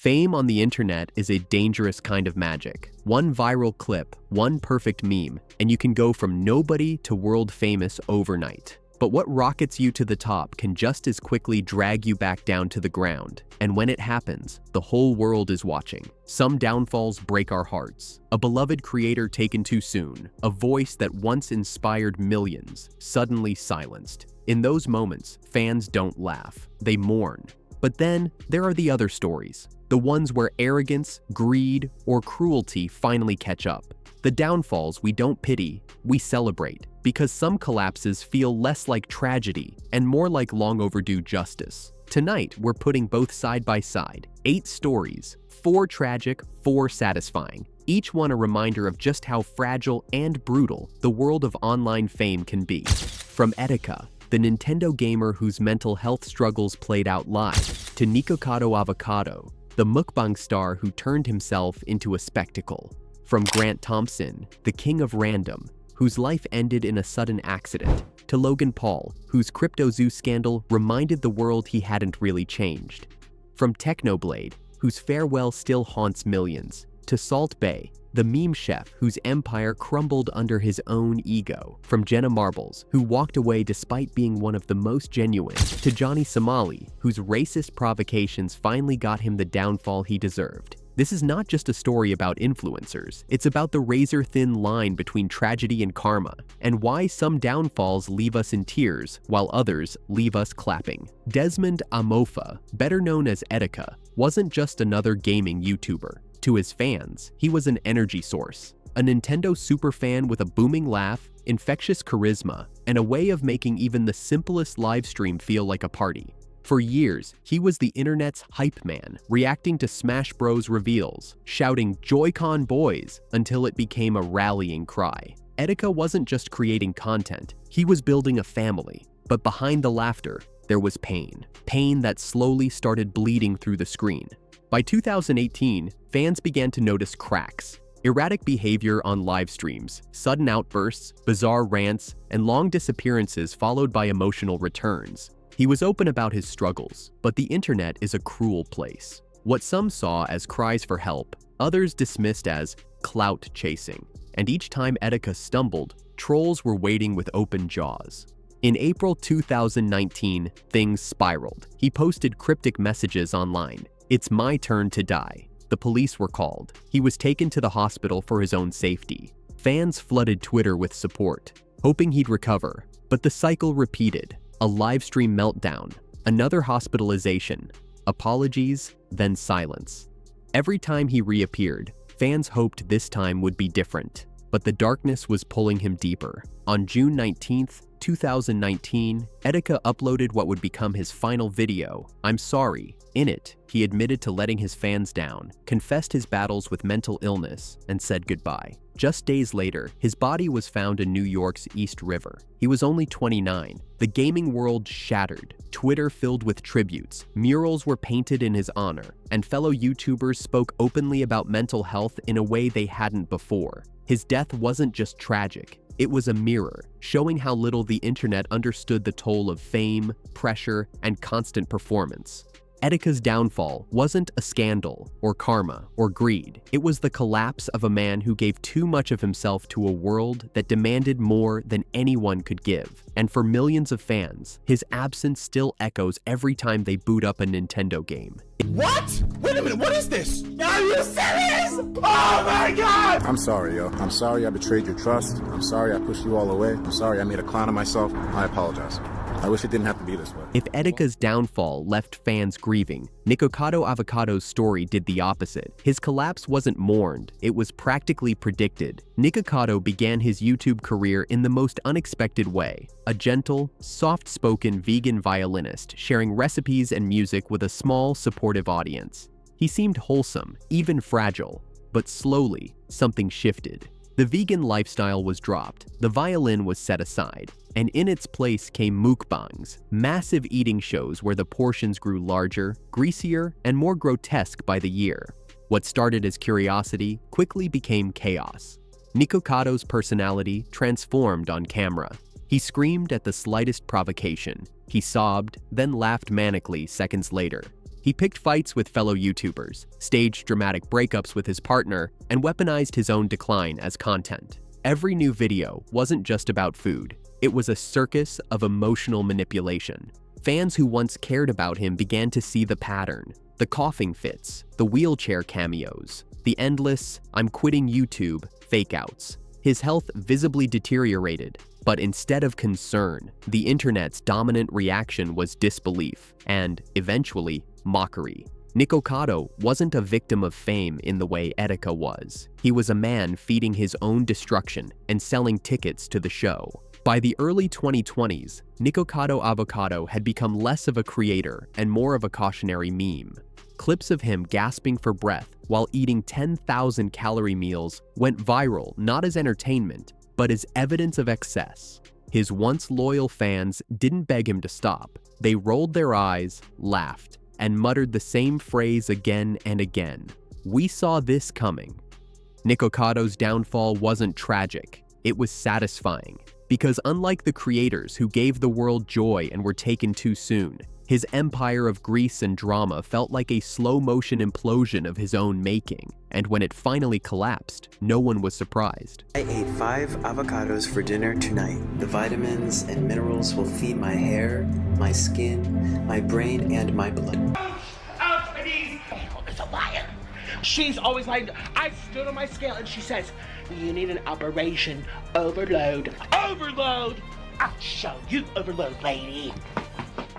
Fame on the internet is a dangerous kind of magic. One viral clip, one perfect meme, and you can go from nobody to world famous overnight. But what rockets you to the top can just as quickly drag you back down to the ground. And when it happens, the whole world is watching. Some downfalls break our hearts. A beloved creator taken too soon, a voice that once inspired millions, suddenly silenced. In those moments, fans don't laugh, they mourn. But then, there are the other stories. The ones where arrogance, greed, or cruelty finally catch up. The downfalls we don't pity, we celebrate, because some collapses feel less like tragedy and more like long overdue justice. Tonight, we're putting both side by side. 8 stories, 4 tragic, 4 satisfying. Each one a reminder of just how fragile and brutal the world of online fame can be. From Etika, the Nintendo gamer whose mental health struggles played out live, to Nikocado Avocado, the mukbang star who turned himself into a spectacle. From Grant Thompson, the king of random, whose life ended in a sudden accident, to Logan Paul, whose CryptoZoo scandal reminded the world he hadn't really changed. From Technoblade, whose farewell still haunts millions, to Salt Bae, the meme chef whose empire crumbled under his own ego. From Jenna Marbles, who walked away despite being one of the most genuine, to Johnny Somali, whose racist provocations finally got him the downfall he deserved. This is not just a story about influencers, it's about the razor-thin line between tragedy and karma, and why some downfalls leave us in tears while others leave us clapping. Desmond Amofa, better known as Etika, wasn't just another gaming YouTuber. To his fans, he was an energy source, a Nintendo superfan with a booming laugh, infectious charisma, and a way of making even the simplest livestream feel like a party. For years, he was the internet's hype man, reacting to Smash Bros. Reveals, shouting "Joy-Con boys" until it became a rallying cry. Etika wasn't just creating content, he was building a family. But behind the laughter, there was pain. Pain that slowly started bleeding through the screen. By 2018, fans began to notice cracks. Erratic behavior on live streams, sudden outbursts, bizarre rants, and long disappearances followed by emotional returns. He was open about his struggles, but the internet is a cruel place. What some saw as cries for help, others dismissed as clout chasing. And each time Etika stumbled, trolls were waiting with open jaws. In April 2019, things spiraled. He posted cryptic messages online. "It's my turn to die." The police were called. He was taken to the hospital for his own safety. Fans flooded Twitter with support, hoping he'd recover. But the cycle repeated. A livestream meltdown, another hospitalization, apologies, then silence. Every time he reappeared, fans hoped this time would be different. But the darkness was pulling him deeper. On June 19th, 2019, Etika uploaded what would become his final video, "I'm Sorry." In it, he admitted to letting his fans down, confessed his battles with mental illness, and said goodbye. Just days later, his body was found in New York's East River. He was only 29. The gaming world shattered. Twitter filled with tributes, murals were painted in his honor, and fellow YouTubers spoke openly about mental health in a way they hadn't before. His death wasn't just tragic. It was a mirror, showing how little the internet understood the toll of fame, pressure, and constant performance. Etika's downfall wasn't a scandal, or karma, or greed. It was the collapse of a man who gave too much of himself to a world that demanded more than anyone could give. And for millions of fans, his absence still echoes every time they boot up a Nintendo game. What? Wait a minute, what is this? Are you serious? Oh my God! I'm sorry, yo. I'm sorry I betrayed your trust. I'm sorry I pushed you all away. I'm sorry I made a clown of myself. I apologize. I wish it didn't have to be this way. If Etika's downfall left fans grieving, Nikocado Avocado's story did the opposite. His collapse wasn't mourned, it was practically predicted. Nikocado began his YouTube career in the most unexpected way. A gentle, soft-spoken vegan violinist sharing recipes and music with a small, supportive audience. He seemed wholesome, even fragile, but slowly, something shifted. The vegan lifestyle was dropped, the violin was set aside, and in its place came mukbangs, massive eating shows where the portions grew larger, greasier, and more grotesque by the year. What started as curiosity quickly became chaos. Nikokado's personality transformed on camera. He screamed at the slightest provocation. He sobbed, then laughed manically seconds later. He picked fights with fellow YouTubers, staged dramatic breakups with his partner, and weaponized his own decline as content. Every new video wasn't just about food. It was a circus of emotional manipulation. Fans who once cared about him began to see the pattern. The coughing fits, the wheelchair cameos, the endless "I'm quitting YouTube" fake-outs. His health visibly deteriorated, but instead of concern, the internet's dominant reaction was disbelief and, eventually, mockery. Nikocado wasn't a victim of fame in the way Etika was. He was a man feeding his own destruction and selling tickets to the show. By the early 2020s, Nikocado Avocado had become less of a creator and more of a cautionary meme. Clips of him gasping for breath while eating 10,000-calorie meals went viral not as entertainment, but as evidence of excess. His once loyal fans didn't beg him to stop. They rolled their eyes, laughed, and muttered the same phrase again and again. We saw this coming. Nikokado's downfall wasn't tragic. It was satisfying. Because unlike the creators who gave the world joy and were taken too soon, his empire of grease and drama felt like a slow-motion implosion of his own making, and when it finally collapsed, no one was surprised. I ate 5 avocados for dinner tonight. The vitamins and minerals will feed my hair, my skin, my brain, and my blood. Ouch, my knees! Oh, it's a liar. She's always lying. I stood on my scale and she says, you need an operation overload. Overload! I'll show you overload, lady.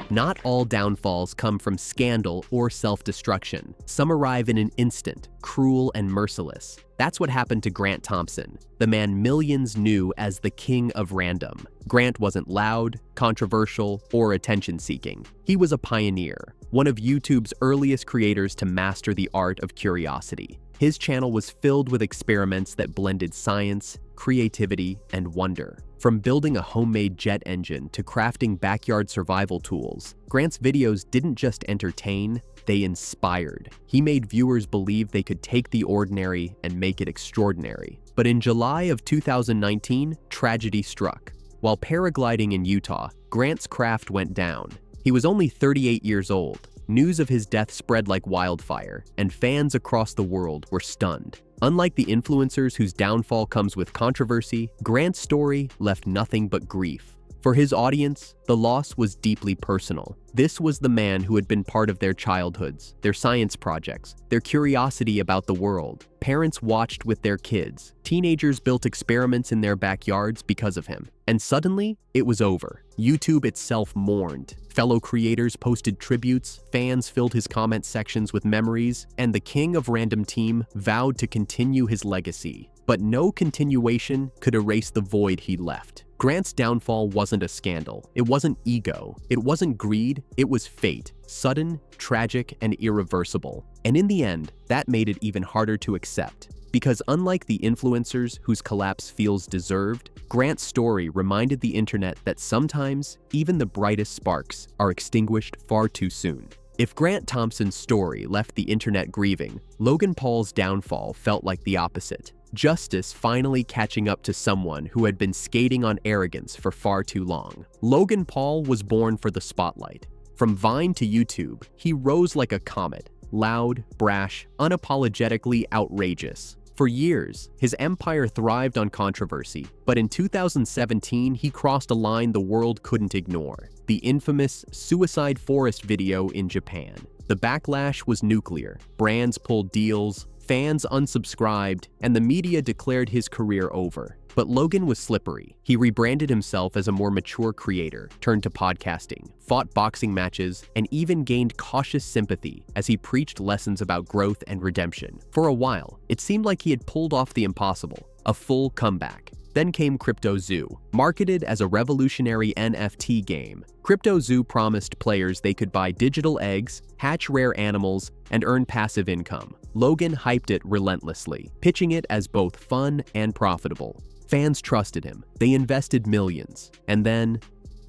Not all downfalls come from scandal or self-destruction. Some arrive in an instant, cruel and merciless. That's what happened to Grant Thompson, the man millions knew as the king of random. Grant wasn't loud, controversial, or attention-seeking. He was a pioneer, one of YouTube's earliest creators to master the art of curiosity. His channel was filled with experiments that blended science, creativity, and wonder. From building a homemade jet engine to crafting backyard survival tools, Grant's videos didn't just entertain, they inspired. He made viewers believe they could take the ordinary and make it extraordinary. But in July of 2019, tragedy struck. While paragliding in Utah, Grant's craft went down. He was only 38 years old. News of his death spread like wildfire, and fans across the world were stunned. Unlike the influencers whose downfall comes with controversy, Grant's story left nothing but grief. For his audience, the loss was deeply personal. This was the man who had been part of their childhoods, their science projects, their curiosity about the world. Parents watched with their kids. Teenagers built experiments in their backyards because of him. And suddenly, it was over. YouTube itself mourned. Fellow creators posted tributes, fans filled his comment sections with memories, and the king of random team vowed to continue his legacy. But no continuation could erase the void he left. Grant's downfall wasn't a scandal. It wasn't ego. It wasn't greed. It was fate. Sudden, tragic, and irreversible. And in the end, that made it even harder to accept. Because unlike the influencers whose collapse feels deserved, Grant's story reminded the internet that sometimes even the brightest sparks are extinguished far too soon. If Grant Thompson's story left the internet grieving, Logan Paul's downfall felt like the opposite. Justice finally catching up to someone who had been skating on arrogance for far too long. Logan Paul was born for the spotlight. From Vine to YouTube, he rose like a comet, loud, brash, unapologetically outrageous. For years, his empire thrived on controversy, but in 2017, he crossed a line the world couldn't ignore: the infamous Suicide Forest video in Japan. The backlash was nuclear. Brands pulled deals, fans unsubscribed, and the media declared his career over. But Logan was slippery. He rebranded himself as a more mature creator, turned to podcasting, fought boxing matches, and even gained cautious sympathy as he preached lessons about growth and redemption. For a while, it seemed like he had pulled off the impossible, a full comeback. Then came Crypto Zoo. Marketed as a revolutionary NFT game, Crypto Zoo promised players they could buy digital eggs, hatch rare animals, and earn passive income. Logan hyped it relentlessly, pitching it as both fun and profitable. Fans trusted him. They invested millions. And then,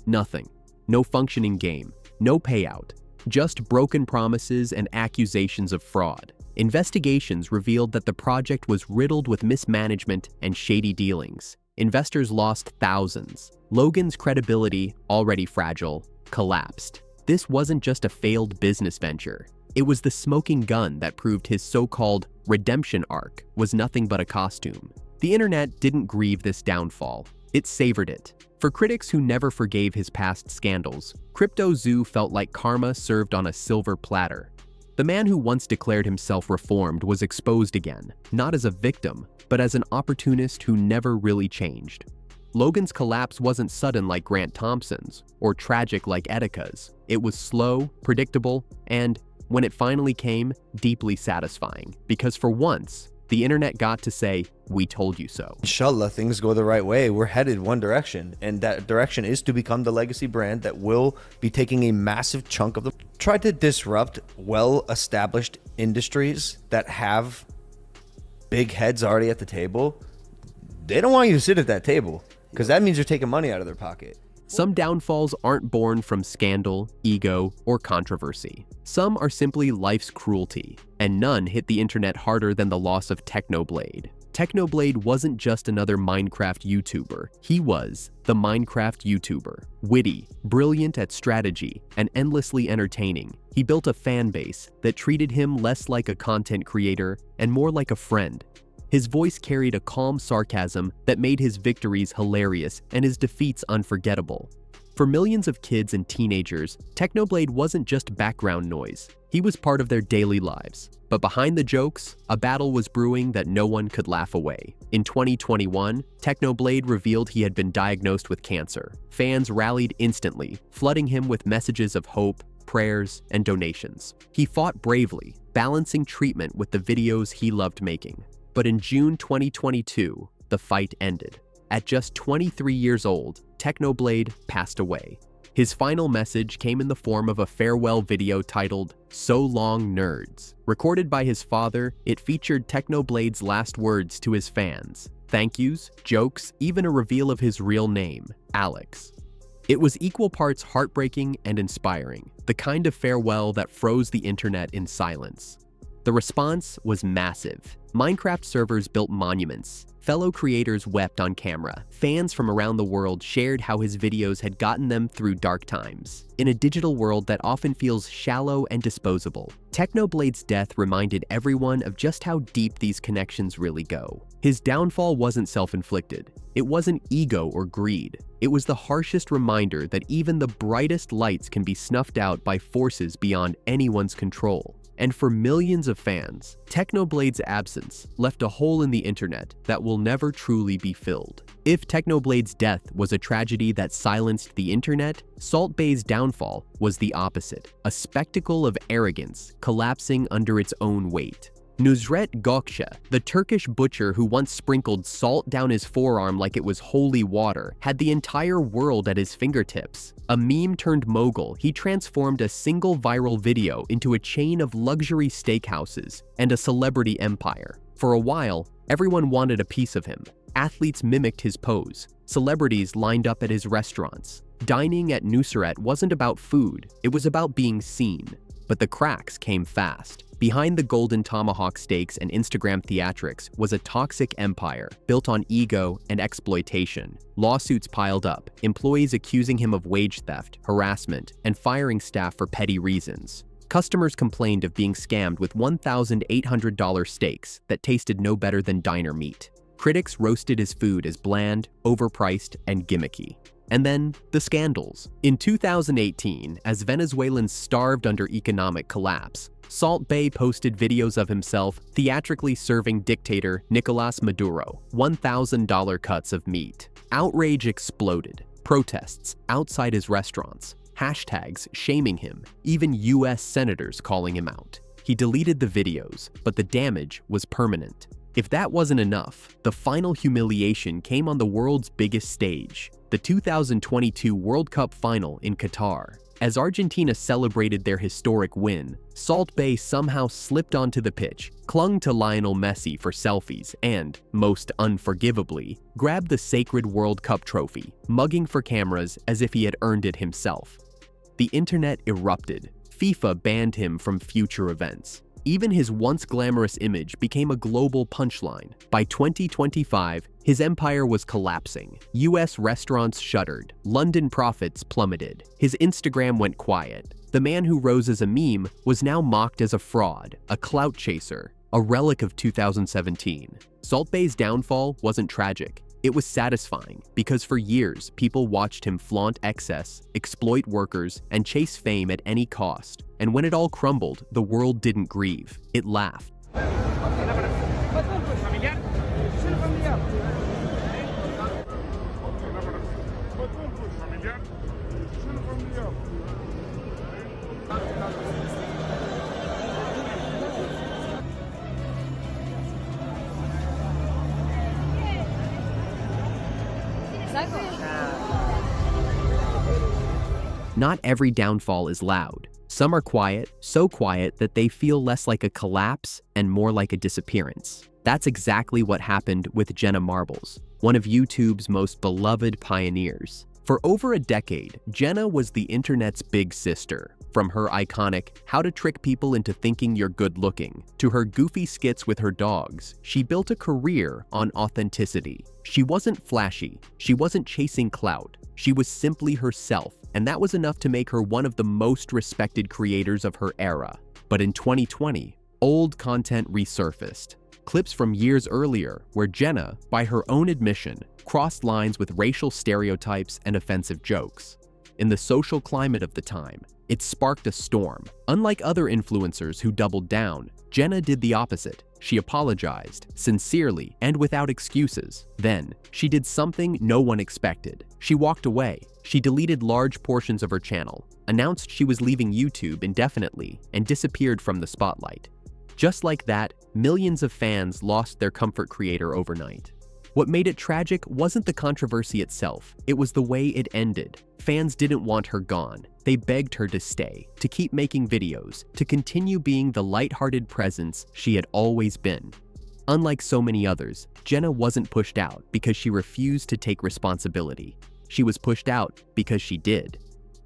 nothing. No functioning game. No payout. Just broken promises and accusations of fraud. Investigations revealed that the project was riddled with mismanagement and shady dealings. Investors lost thousands. Logan's credibility, already fragile, collapsed. This wasn't just a failed business venture. It was the smoking gun that proved his so-called redemption arc was nothing but a costume. The internet didn't grieve this downfall. It savored it. For critics who never forgave his past scandals, Crypto Zoo felt like karma served on a silver platter. The man who once declared himself reformed was exposed again, not as a victim, but as an opportunist who never really changed. Logan's collapse wasn't sudden like Grant Thompson's, or tragic like Etika's. It was slow, predictable, and, when it finally came, deeply satisfying. Because for once, the internet got to say, "We told you so." Inshallah, things go the right way. We're headed one direction, and that direction is to become the legacy brand that will be taking a massive chunk of the... Try to disrupt well-established industries that have big heads already at the table. They don't want you to sit at that table, because that means you're taking money out of their pocket. Some downfalls aren't born from scandal, ego, or controversy. Some are simply life's cruelty, and none hit the internet harder than the loss of Technoblade. Technoblade wasn't just another Minecraft YouTuber. He was the Minecraft YouTuber. Witty, brilliant at strategy, and endlessly entertaining, he built a fan base that treated him less like a content creator and more like a friend. His voice carried a calm sarcasm that made his victories hilarious and his defeats unforgettable. For millions of kids and teenagers, Technoblade wasn't just background noise. He was part of their daily lives. But behind the jokes, a battle was brewing that no one could laugh away. In 2021, Technoblade revealed he had been diagnosed with cancer. Fans rallied instantly, flooding him with messages of hope, prayers, and donations. He fought bravely, balancing treatment with the videos he loved making. But in June 2022, the fight ended. At just 23 years old, Technoblade passed away. His final message came in the form of a farewell video titled, "So Long, Nerds." Recorded by his father, it featured Technoblade's last words to his fans. Thank yous, jokes, even a reveal of his real name, Alex. It was equal parts heartbreaking and inspiring, the kind of farewell that froze the internet in silence. The response was massive. Minecraft servers built monuments. Fellow creators wept on camera. Fans from around the world shared how his videos had gotten them through dark times. In a digital world that often feels shallow and disposable, Technoblade's death reminded everyone of just how deep these connections really go. His downfall wasn't self-inflicted. It wasn't ego or greed. It was the harshest reminder that even the brightest lights can be snuffed out by forces beyond anyone's control. And for millions of fans, Technoblade's absence left a hole in the internet that will never truly be filled. If Technoblade's death was a tragedy that silenced the internet, Salt Bay's downfall was the opposite, a spectacle of arrogance collapsing under its own weight. Nusret Gökçe, the Turkish butcher who once sprinkled salt down his forearm like it was holy water, had the entire world at his fingertips. A meme-turned mogul, he transformed a single viral video into a chain of luxury steakhouses and a celebrity empire. For a while, everyone wanted a piece of him. Athletes mimicked his pose. Celebrities lined up at his restaurants. Dining at Nusret wasn't about food, it was about being seen. But the cracks came fast. Behind the golden tomahawk steaks and Instagram theatrics was a toxic empire built on ego and exploitation. Lawsuits piled up, employees accusing him of wage theft, harassment, and firing staff for petty reasons. Customers complained of being scammed with $1,800 steaks that tasted no better than diner meat. Critics roasted his food as bland, overpriced, and gimmicky. And then, the scandals. In 2018, as Venezuelans starved under economic collapse, Salt Bay posted videos of himself theatrically serving dictator Nicolas Maduro $1,000 cuts of meat. Outrage exploded. Protests outside his restaurants. Hashtags shaming him. Even US senators calling him out. He deleted the videos, but the damage was permanent. If that wasn't enough, the final humiliation came on the world's biggest stage, the 2022 World Cup final in Qatar. As Argentina celebrated their historic win, Salt Bay somehow slipped onto the pitch, clung to Lionel Messi for selfies, and, most unforgivably, grabbed the sacred World Cup trophy, mugging for cameras as if he had earned it himself. The internet erupted. FIFA banned him from future events. Even his once glamorous image became a global punchline. By 2025, His empire was collapsing. US restaurants shuttered. London profits plummeted. His Instagram went quiet. The man who rose as a meme was now mocked as a fraud, a clout chaser, a relic of 2017. Salt Bae's downfall wasn't tragic. It was satisfying because for years, people watched him flaunt excess, exploit workers, and chase fame at any cost. And when it all crumbled, the world didn't grieve. It laughed. Not every downfall is loud. Some are quiet, so quiet that they feel less like a collapse and more like a disappearance. That's exactly what happened with Jenna Marbles, one of YouTube's most beloved pioneers. For over a decade, Jenna was the internet's big sister. From her iconic "how to trick people into thinking you're good looking" to her goofy skits with her dogs, she built a career on authenticity. She wasn't flashy, she wasn't chasing clout, she was simply herself, and that was enough to make her one of the most respected creators of her era. But in 2020, old content resurfaced. Clips from years earlier where Jenna, by her own admission, crossed lines with racial stereotypes and offensive jokes. In the social climate of the time, it sparked a storm. Unlike other influencers who doubled down, Jenna did the opposite. She apologized, sincerely and without excuses. Then, she did something no one expected. She walked away. She deleted large portions of her channel, announced she was leaving YouTube indefinitely, and disappeared from the spotlight. Just like that, millions of fans lost their comfort creator overnight. What made it tragic wasn't the controversy itself, it was the way it ended. Fans didn't want her gone. They begged her to stay, to keep making videos, to continue being the lighthearted presence she had always been. Unlike so many others, Jenna wasn't pushed out because she refused to take responsibility. She was pushed out because she did.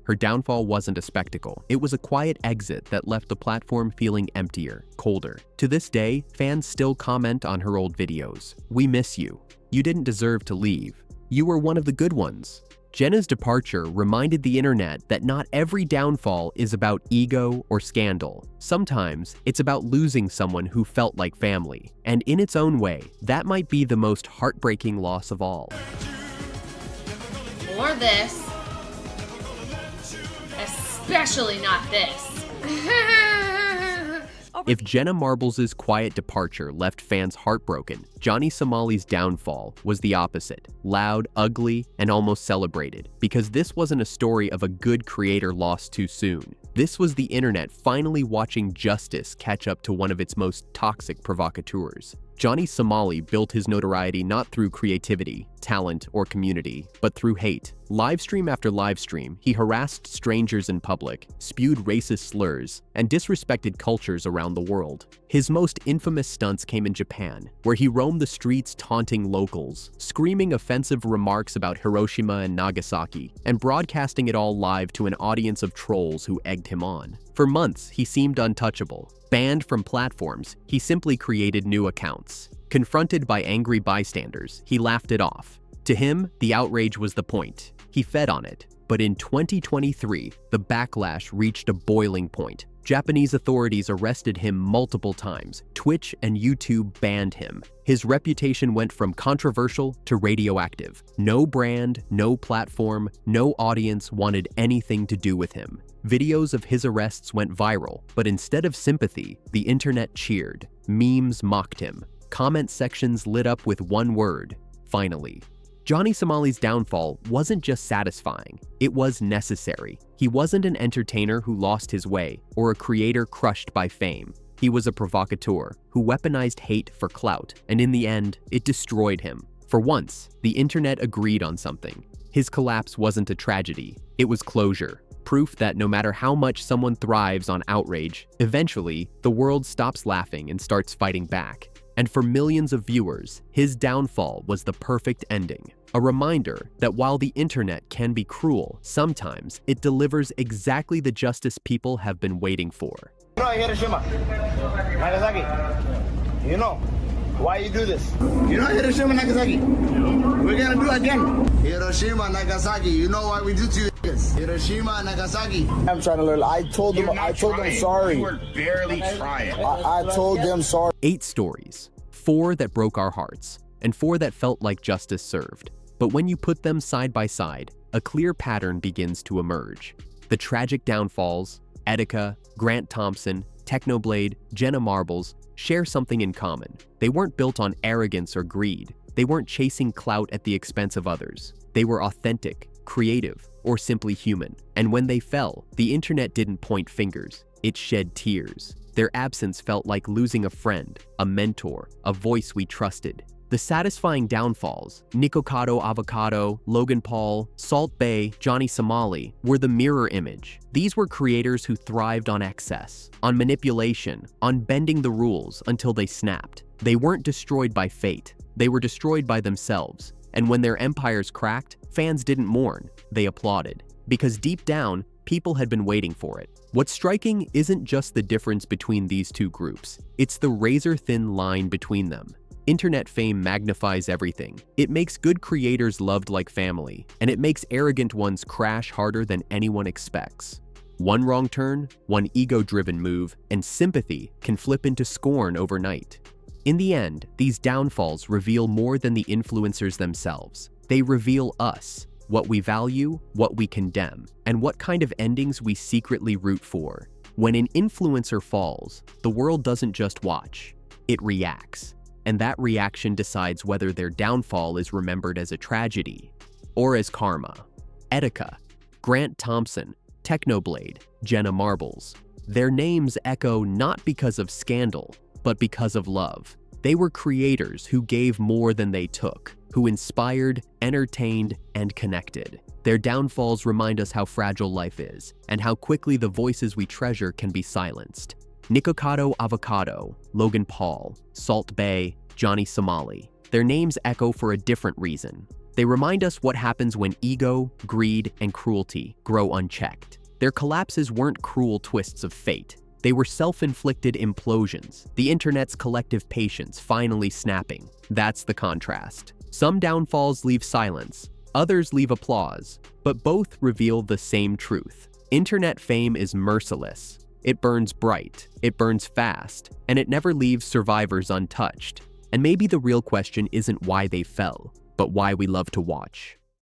Her downfall wasn't a spectacle. It was a quiet exit that left the platform feeling emptier, colder. To this day, fans still comment on her old videos. "We miss you. You didn't deserve to leave. You were one of the good ones." Jenna's departure reminded the internet that not every downfall is about ego or scandal. Sometimes it's about losing someone who felt like family. And in its own way, that might be the most heartbreaking loss of all. Or this. Especially not this. If Jenna Marbles' quiet departure left fans heartbroken, Johnny Somali's downfall was the opposite. Loud, ugly, and almost celebrated. Because this wasn't a story of a good creator lost too soon. This was the internet finally watching justice catch up to one of its most toxic provocateurs. Johnny Somali built his notoriety not through creativity, talent, or community, but through hate. Livestream after livestream, he harassed strangers in public, spewed racist slurs, and disrespected cultures around the world. His most infamous stunts came in Japan, where he roamed the streets taunting locals, screaming offensive remarks about Hiroshima and Nagasaki, and broadcasting it all live to an audience of trolls who egged him on. For months, he seemed untouchable. Banned from platforms, he simply created new accounts. Confronted by angry bystanders, he laughed it off. To him, the outrage was the point. He fed on it. But in 2023, the backlash reached a boiling point. Japanese authorities arrested him multiple times. Twitch and YouTube banned him. His reputation went from controversial to radioactive. No brand, no platform, no audience wanted anything to do with him. Videos of his arrests went viral, but instead of sympathy, the internet cheered. Memes mocked him. Comment sections lit up with one word: finally. Johnny Somali's downfall wasn't just satisfying, it was necessary. He wasn't an entertainer who lost his way or a creator crushed by fame. He was a provocateur who weaponized hate for clout, and in the end, it destroyed him. For once, the internet agreed on something. His collapse wasn't a tragedy, it was closure. Proof that no matter how much someone thrives on outrage, eventually, the world stops laughing and starts fighting back. And for millions of viewers, his downfall was the perfect ending. A reminder that while the internet can be cruel, sometimes it delivers exactly the justice people have been waiting for. Hiroshima, Nagasaki, Why you do this? You know Hiroshima, Nagasaki? We're gonna do it again. Hiroshima, Nagasaki, you know what we do to you? Hiroshima, Nagasaki. I'm trying to learn. I told them sorry. You were barely trying. I told them sorry. 8 stories, 4 that broke our hearts, and 4 that felt like justice served. But when you put them side by side, a clear pattern begins to emerge. The tragic downfalls, Etika, Grant Thompson, Technoblade, Jenna Marbles, share something in common. They weren't built on arrogance or greed. They weren't chasing clout at the expense of others. They were authentic, creative, or simply human. And when they fell, the internet didn't point fingers. It shed tears. Their absence felt like losing a friend, a mentor, a voice we trusted. The satisfying downfalls, Nikocado Avocado, Logan Paul, Salt Bae, Johnny Somali, were the mirror image. These were creators who thrived on excess, on manipulation, on bending the rules until they snapped. They weren't destroyed by fate. They were destroyed by themselves. And when their empires cracked, fans didn't mourn, they applauded. Because deep down, people had been waiting for it. What's striking isn't just the difference between these two groups, it's the razor-thin line between them. Internet fame magnifies everything. It makes good creators loved like family, and it makes arrogant ones crash harder than anyone expects. One wrong turn, one ego-driven move, and sympathy can flip into scorn overnight. In the end, these downfalls reveal more than the influencers themselves. They reveal us, what we value, what we condemn, and what kind of endings we secretly root for. When an influencer falls, the world doesn't just watch, it reacts. And that reaction decides whether their downfall is remembered as a tragedy or as karma. Etika, Grant Thompson, Technoblade, Jenna Marbles. Their names echo not because of scandal, but because of love. They were creators who gave more than they took, who inspired, entertained, and connected. Their downfalls remind us how fragile life is, and how quickly the voices we treasure can be silenced. Nikocado Avocado, Logan Paul, Salt Bae, Johnny Somali. Their names echo for a different reason. They remind us what happens when ego, greed, and cruelty grow unchecked. Their collapses weren't cruel twists of fate. They were self-inflicted implosions, the internet's collective patience finally snapping. That's the contrast. Some downfalls leave silence, others leave applause, but both reveal the same truth. Internet fame is merciless. It burns bright, it burns fast, and it never leaves survivors untouched. And maybe the real question isn't why they fell, but why we love to watch.